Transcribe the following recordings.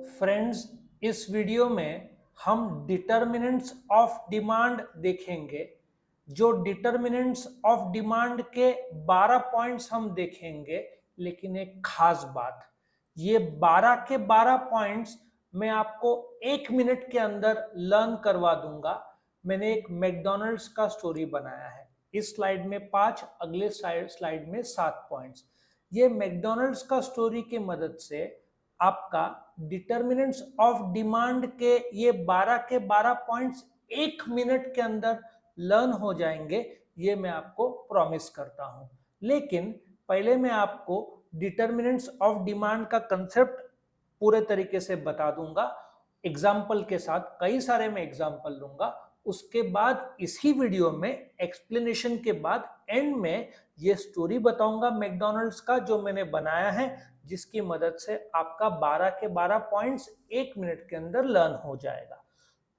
Friends, इस video में हम डिटर्मिनेंट्स ऑफ डिमांड देखेंगे। जो डिटर्मिनेंट्स ऑफ डिमांड के 12 पॉइंट्स हम देखेंगे, लेकिन एक खास बात, ये 12 के 12 पॉइंट्स मैं आपको 1 मिनट के अंदर लर्न करवा दूंगा। मैंने एक मैकडॉनल्ड्स का स्टोरी बनाया है। इस स्लाइड में 5, अगले स्लाइड में 7 पॉइंट्स। ये मैकडॉनल्ड्स का स्टोरी की मदद से आपका डिटर्मिनेंट्स ऑफ डिमांड के ये 12 के 12 पॉइंट्स 1 मिनट के अंदर लर्न हो जाएंगे, ये मैं आपको प्रॉमिस करता हूं। लेकिन पहले मैं आपको डिटर्मिनेंट्स ऑफ डिमांड का कंसेप्ट पूरे तरीके से बता दूंगा, एग्जाम्पल के साथ। कई सारे मैं एग्जाम्पल दूंगा। उसके बाद इसी वीडियो में एक्सप्लेनेशन के बाद एंड में ये स्टोरी बताऊंगा मैकडॉनल्ड्स का, जो मैंने बनाया है, जिसकी मदद से आपका 12 के 12 पॉइंट्स 1 मिनट के अंदर लर्न हो जाएगा।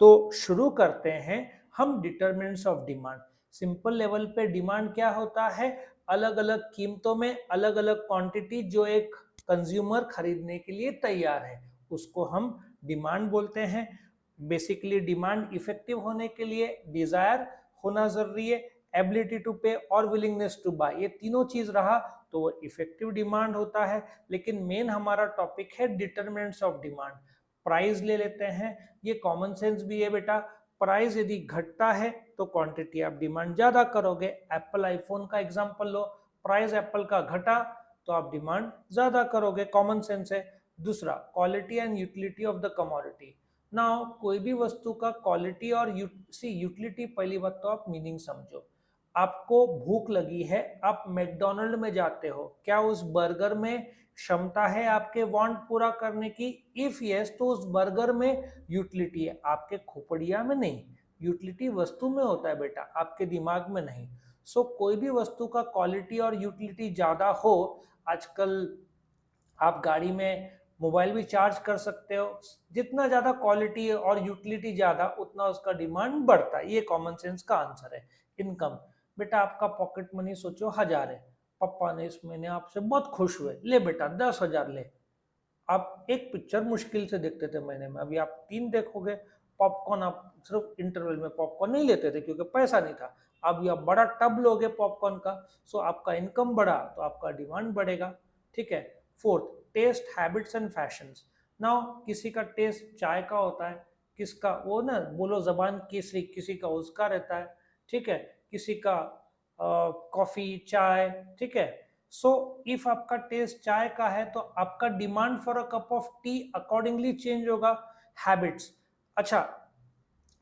तो शुरू करते हैं हम determinants of demand. Simple level पे डिमांड क्या होता है? अलग अलग कीमतों में अलग अलग क्वांटिटी जो एक कंज्यूमर खरीदने के लिए तैयार है, उसको हम डिमांड बोलते हैं। बेसिकली डिमांड इफेक्टिव होने के लिए डिजायर होना जरूरी है, एबिलिटी टू पे और विलिंगनेस टू बाय, ये तीनों चीज रहा तो वो इफेक्टिव डिमांड होता है। लेकिन मेन हमारा टॉपिक है डिटर्मिनेंट्स ऑफ डिमांड। प्राइस ले लेते हैं, ये कॉमन सेंस भी है बेटा। प्राइस यदि घटता है तो क्वांटिटी आप डिमांड ज्यादा करोगे। एप्पल आईफोन का एग्जांपल लो, प्राइस एप्पल का घटा तो आप डिमांड ज्यादा करोगे, कॉमन सेंस है। दूसरा, quality and utility of the commodity. Now कोई भी वस्तु का क्वालिटी और यूटिलिटी, पहली बात तो आप मीनिंग समझो। आपको भूख लगी है, आप मैकडोनल्ड में जाते हो, क्या उस बर्गर में क्षमता है आपके वांट पूरा करने की? इफ यस, तो उस बर्गर में यूटिलिटी है, आपके खोपड़िया में नहीं। यूटिलिटी वस्तु में होता है बेटा, आपके दिमाग में नहीं। सो कोई भी वस्तु का क्वालिटी और यूटिलिटी ज्यादा हो, आजकल आप गाड़ी में मोबाइल भी चार्ज कर सकते हो, जितना ज्यादा क्वालिटी और यूटिलिटी ज्यादा, उतना उसका डिमांड बढ़ता है। ये कॉमन सेंस का आंसर है। इनकम, बेटा आपका पॉकेट मनी सोचो 1000 है, पापा ने इस महीने आपसे बहुत खुश हुए, ले बेटा 10,000 ले। आप एक पिक्चर मुश्किल से देखते थे महीने में, अभी आप 3 देखोगे। पॉपकॉर्न आप सिर्फ इंटरवल में पॉपकॉर्न नहीं लेते थे क्योंकि पैसा नहीं था, अब आप बड़ा टब लोगे पॉपकॉर्न का। सो आपका इनकम बढ़ा तो आपका डिमांड बढ़ेगा। ठीक है। Fourth, test habits and fashions. Now किसी का टेस्ट चाय का होता है, किसका वो ना बोलो जबान केसरी, किसी का उसका रहता है। ठीक है। किसी का कॉफी चाय। ठीक है। सो इफ आपका टेस्ट चाय का है तो आपका demand for a cup of T accordingly change होगा। हैबिट्स, अच्छा,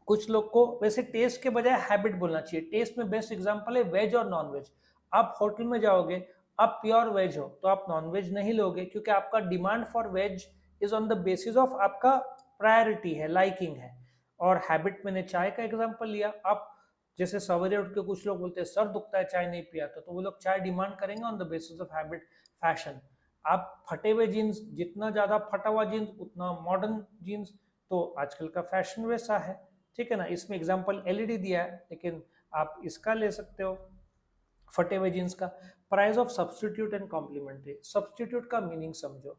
कुछ लोग को वैसे टेस्ट के बजाय हैबिट बोलना चाहिए। टेस्ट में बेस्ट एग्जांपल है वेज और नॉन वेज। आप होटल में जाओगे, आप प्योर वेज हो तो आप नॉन वेज नहीं लोगे, क्योंकि आपका demand for veg is on the basis of आपका प्रायोरिटी है, लाइकिंग है। और हैबिट, मैंने चाय का एग्जांपल लिया। आप जैसे सवेरे उठ के कुछ लोग बोलते हैं सर दुखता है चाय नहीं पिया तो वो लोग चाय डिमांड करेंगे on the basis of habit. Fashion, आप फटे हुए जीन्स, जितना ज्यादा फटा हुआ जीन्स उतना मॉडर्न जीन्स, तो आजकल का फैशन वैसा है। ठीक है ना। इसमें एग्जांपल एलईडी दिया है, लेकिन आप इसका ले सकते हो, फटे हुए जींस का। Price of substitute and complementary. Substitute का मीनिंग समझो।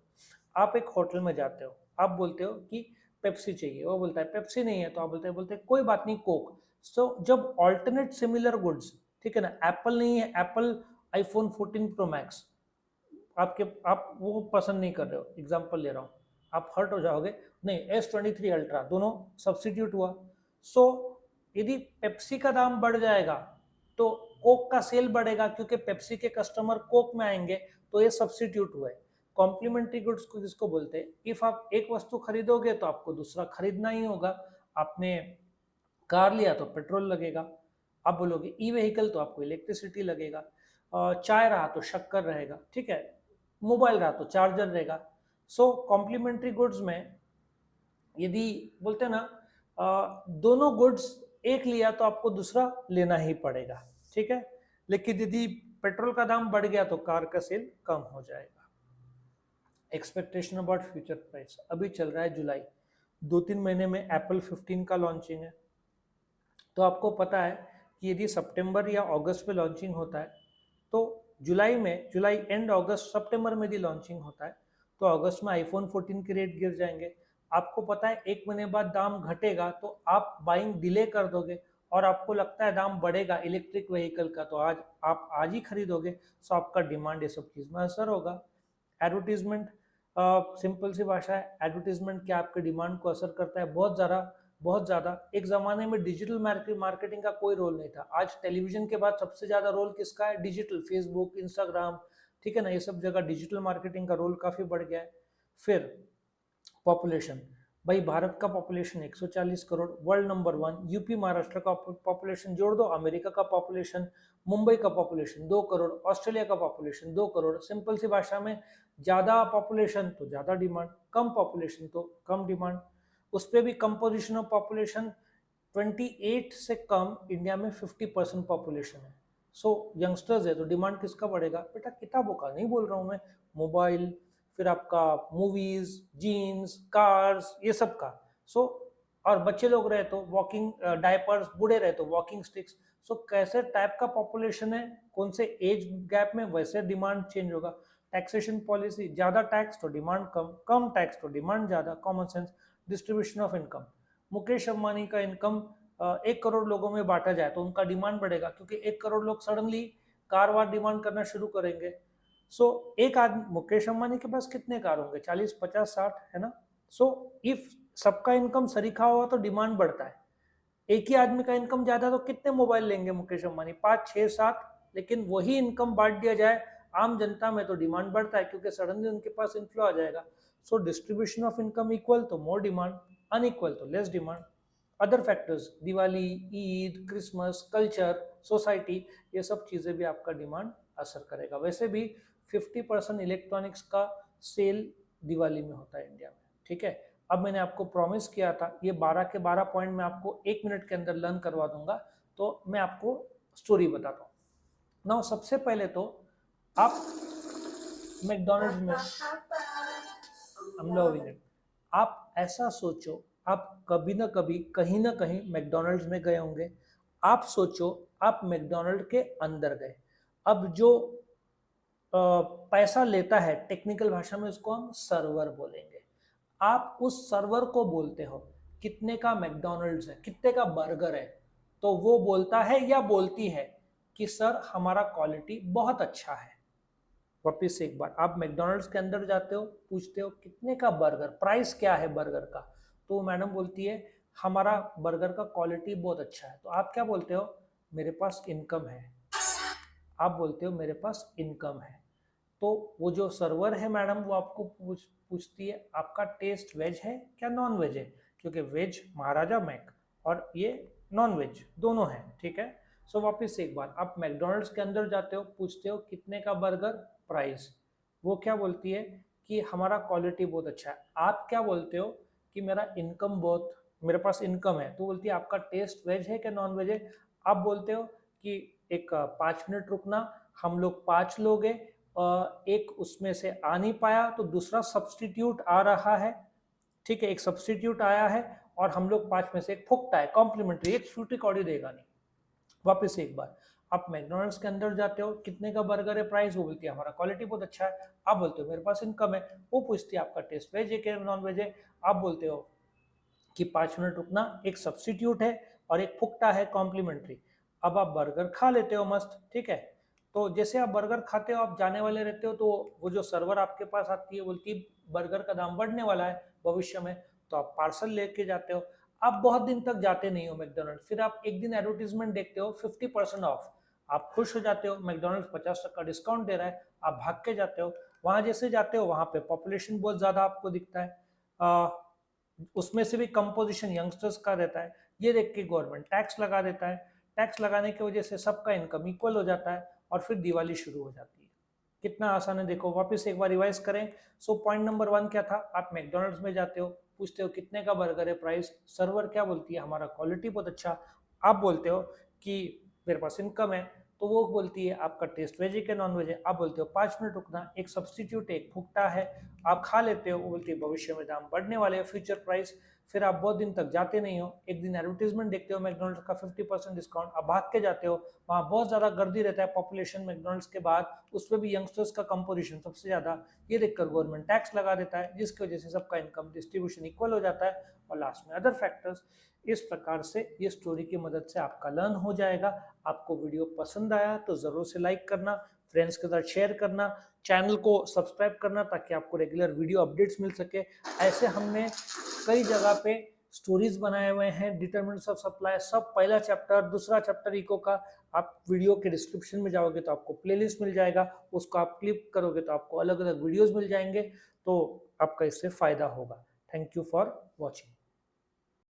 आप एक होटल में जाते हो, आप बोलते हो कि पेप्सी चाहिए, वो बोलता है पेप्सी नहीं है, तो आप बोलते हैं कोई बात नहीं कोक। सो जब ऑल्टरनेट सिमिलर गुड्स, ठीक है ना, एप्पल नहीं है, एप्पल आईफोन 14 प्रो मैक्स, आप वो पसंद नहीं कर रहे हो, एग्जाम्पल ले रहा हूँ, आप हर्ट हो जाओगे। नहीं, S23 अल्ट्रा, दोनों सब्सटीट्यूट हुआ। सो यदि पेप्सी का दाम बढ़ जाएगा तो कोक का सेल बढ़ेगा, क्योंकि पेप्सी के कस्टमर कोक में आएंगे, तो ये सब्सटीट्यूट हुए। कॉम्प्लीमेंट्री गुड्स को किसको बोलते हैं? इफ आप एक वस्तु खरीदोगे तो आपको दूसरा खरीदना ही होगा। आपने कार लिया तो पेट्रोल लगेगा, आप बोलोगे ई व्हीकल तो आपको इलेक्ट्रिसिटी लगेगा। चाय रहा तो शक्कर रहेगा। ठीक है। मोबाइल रहा तो चार्जर रहेगा। सो कॉम्प्लीमेंट्री गुड्स में यदि बोलते हैं ना, दोनों गुड्स एक लिया तो आपको दूसरा लेना ही पड़ेगा। ठीक है। लेकिन यदि पेट्रोल का दाम बढ़ गया तो कार का सेल कम हो जाएगा। एक्सपेक्टेशन अबाउट फ्यूचर प्राइस, अभी चल रहा है जुलाई, 2-3 महीने में एप्पल 15 का लॉन्चिंग है। तो आपको पता है कि यदि सितंबर या अगस्त में लॉन्चिंग होता है तो जुलाई एंड अगस्त सितंबर में यदि लॉन्चिंग होता है तो अगस्त में आईफोन 14 के रेट गिर जाएंगे। आपको पता है 1 महीने बाद दाम घटेगा तो आप बाइंग डिले कर दोगे, और आपको लगता है दाम बढ़ेगा इलेक्ट्रिक व्हीकल का तो आज आप आज ही खरीदोगे, सो आपका डिमांड ये सब चीज में असर होगा। एडवर्टीजमेंट, सिंपल सी भाषा है, एडवर्टीजमेंट क्या आपके डिमांड को असर करता है? बहुत ज़्यादा, बहुत ज़्यादा। एक ज़माने में डिजिटल मार्केटिंग का कोई रोल नहीं था, आज टेलीविजन के बाद सबसे ज़्यादा रोल किसका है? डिजिटल, फेसबुक, इंस्टाग्राम, ठीक है ना, ये सब जगह डिजिटल मार्केटिंग का रोल काफ़ी बढ़ गया है। फिर पॉपुलेशन, भाई भारत का population 140 crore, world number 1। UP Maharashtra का पॉपुलेशन जोड़ दो, अमेरिका का पॉपुलेशन, मुंबई का पॉपुलेशन 2 करोड़, ऑस्ट्रेलिया का पॉपुलेशन 2 करोड़। सिंपल सी भाषा में, ज्यादा पॉपुलेशन तो ज्यादा डिमांड, कम पॉपुलेशन तो कम डिमांड। उस पर भी कंपोजिशन ऑफ पॉपुलेशन 28 से कम, इंडिया में 50% पॉपुलेशन है। सो यंगस्टर्स है तो डिमांड किसका बढ़ेगा? बेटा किताबों का नहीं बोल रहा हूँ मैं, मोबाइल, फिर आपका मूवीज, जीन्स, कार्स, ये सब का। सो और बच्चे लोग रहे तो वॉकिंग डायपर्स, बूढ़े रहे तो वॉकिंग स्टिक्स। सो कैसे टाइप का पॉपुलेशन है, कौन से एज गैप में, वैसे डिमांड चेंज होगा। टैक्सेशन पॉलिसी, ज्यादा टैक्स तो डिमांड कम, कम टैक्स तो डिमांड ज्यादा, common sense. Distribution of income, Mukesh Ambani का इनकम 1 करोड़ लोगों में बांटा जाए तो उनका डिमांड बढ़ेगा, क्योंकि 1 करोड़ लोग सडनली कार वार डिमांड करना शुरू करेंगे। सो एक आदमी, मुकेश अंबानी के पास कितने कार होंगे? 40, 50, 60, है ना। सो इफ सबका इनकम सरीखा हुआ तो डिमांड बढ़ता है। एक ही आदमी का इनकम ज्यादा तो कितने मोबाइल लेंगे मुकेश अंबानी? 5, 6, 7। लेकिन वही इनकम बांट दिया जाए आम जनता में तो डिमांड बढ़ता है, क्योंकि सडनली उनके पास इन्फ्लो आ जाएगा। So distribution of income equal तो मोर डिमांड, अनइक्वल तो less demand. Other factors, Diwali, Eid, Christmas, culture, society, ये सब चीजें भी आपका डिमांड असर करेगा। वैसे भी 50% इलेक्ट्रॉनिक्स का सेल दिवाली में होता है इंडिया में, ठीक है। अब मैंने आपको प्रॉमिस किया था ये 12 के 12 पॉइंट मैं आपको 1 मिनट के अंदर लर्न करवा दूंगा, तो मैं आपको स्टोरी बताता हूँ। नाउ सबसे पहले तो आप मैकडोनल्ड्स में, आई एम लविंग इट, आप ऐसा सोचो, आप कभी ना कभी कहीं ना कहीं मैकडोनल्ड्स में गए होंगे। आप सोचो आप मैकडोनल्ड के अंदर गए। अब जो पैसा लेता है, टेक्निकल भाषा में उसको हम सर्वर बोलेंगे। आप उस सर्वर को बोलते हो कितने का मैकडोनल्ड्स है, कितने का बर्गर है, तो वो बोलता है या बोलती है कि सर हमारा क्वालिटी बहुत अच्छा है। वापिस से एक बार, आप मैकडोनल्ड्स के अंदर जाते हो, पूछते हो कितने का बर्गर, प्राइस क्या है बर्गर का, तो मैडम बोलती है हमारा बर्गर का क्वालिटी बहुत अच्छा है। तो आप क्या बोलते हो? मेरे पास इनकम है। आप बोलते हो मेरे पास इनकम है। तो वो जो सर्वर है मैडम, वो आपको पूछती है आपका टेस्ट वेज है क्या नॉन वेज है, क्योंकि वेज महाराजा मैक और ये नॉन वेज दोनों है, ठीक है। सो वापस से एक बार, आप मैकडोनल्ड्स के अंदर जाते हो, पूछते हो कितने का बर्गर, प्राइस। वो क्या बोलती है कि हमारा क्वालिटी बहुत अच्छा है। आप क्या बोलते हो कि मेरा इनकम बहुत, मेरे पास इनकम है। तो बोलती है आपका टेस्ट वेज है क्या नॉन वेज है। आप बोलते हो कि एक 5 मिनट रुकना, हम लोग 5 लोग हैं, एक उसमें से आ नहीं पाया तो दूसरा सब्सटीट्यूट आ रहा है, ठीक है, एक सब्सटीट्यूट आया है और हम लोग 5 में से एक फुकता है, कॉम्प्लीमेंट्री, एक फ्रूटी कौड़ी देगा नहीं। वापस से एक बार, आप मैकडोनल्ड्स के अंदर जाते हो, कितने का बर्गर है, प्राइस, वो बोलती है हमारा क्वालिटी बहुत अच्छा है। आप बोलते हो मेरे पास इनकम है। वो पूछती है आपका टेस्ट वेज है क्या नॉन वेज है। आप बोलते हो कि 5 मिनट रुकना, एक सब्सटीट्यूट है और एक फुकटा है कॉम्प्लीमेंट्री। अब आप बर्गर खा लेते हो मस्त, ठीक है। तो जैसे आप बर्गर खाते हो, आप जाने वाले रहते हो, तो वो जो सर्वर आपके पास आती है बोलती है बर्गर का दाम बढ़ने वाला है भविष्य में, तो आप पार्सल लेके जाते हो। आप बहुत दिन तक जाते नहीं हो मैकडोनल्ड, फिर आप एक दिन एडवर्टीजमेंट देखते हो 50% ऑफ, आप खुश हो जाते हो, मैकडोनल्ड 50% डिस्काउंट दे रहा है, आप भाग के जाते हो। वहां जैसे जाते हो वहां पे पॉपुलेशन बहुत ज्यादा आपको दिखता है, उसमें से भी कंपोजिशन यंगस्टर्स का रहता है। ये देख के गवर्नमेंट टैक्स लगा देता है, टैक्स लगाने की वजह से सबका इनकम इक्वल हो जाता है और फिर दिवाली शुरू हो जाती है। कितना आसान है देखो, वापस एक बार रिवाइज करें। सो पॉइंट नंबर 1 क्या था? आप मैकडोनल्ड्स में जाते हो, पूछते हो कितने का बर्गर है, प्राइस। सर्वर क्या बोलती है? हमारा क्वालिटी बहुत अच्छा। आप बोलते हो कि मेरे पास इनकम है, तो वो बोलती है आपका टेस्ट वेज है क्या नॉन वेज है। आप बोलते हो 5 मिनट रुकना, एक सब्सटीट्यूट, एक फुकटा है, आप खा लेते हो। वो बोलती है भविष्य में दाम बढ़ने वाले हैं, फ्यूचर प्राइस। फिर आप बहुत दिन तक जाते नहीं हो, एक दिन एडवर्टीजमेंट देखते हो मैकडोनल्ड्स का 50% डिस्काउंट, आप भाग के जाते हो, वहाँ बहुत ज़्यादा गर्दी रहता है पॉपुलेशन मैकडोनल्ड्स के बाद, उस पर भी यंगस्टर्स का कंपोजिशन सबसे ज़्यादा, ये देखकर गवर्नमेंट टैक्स लगा देता है, जिसकी वजह से सबका इनकम डिस्ट्रीब्यूशन इक्वल हो जाता है, और लास्ट में अदर फैक्टर्स। इस प्रकार से ये स्टोरी की मदद से आपका लर्न हो जाएगा। आपको वीडियो पसंद आया तो ज़रूर से लाइक करना, फ्रेंड्स के साथ शेयर करना, चैनल को सब्सक्राइब करना ताकि आपको रेगुलर वीडियो अपडेट्स मिल सके। ऐसे हमने कई जगह पे स्टोरीज बनाए हुए हैं, डिटरमिनेंट्स ऑफ सप्लाई, सब पहला चैप्टर, दूसरा चैप्टर इको का, आप वीडियो के डिस्क्रिप्शन में जाओगे तो आपको प्लेलिस्ट मिल जाएगा, उसको आप क्लिक करोगे तो आपको अलग अलग वीडियोस मिल जाएंगे, तो आपका इससे फायदा होगा। Thank you for watching.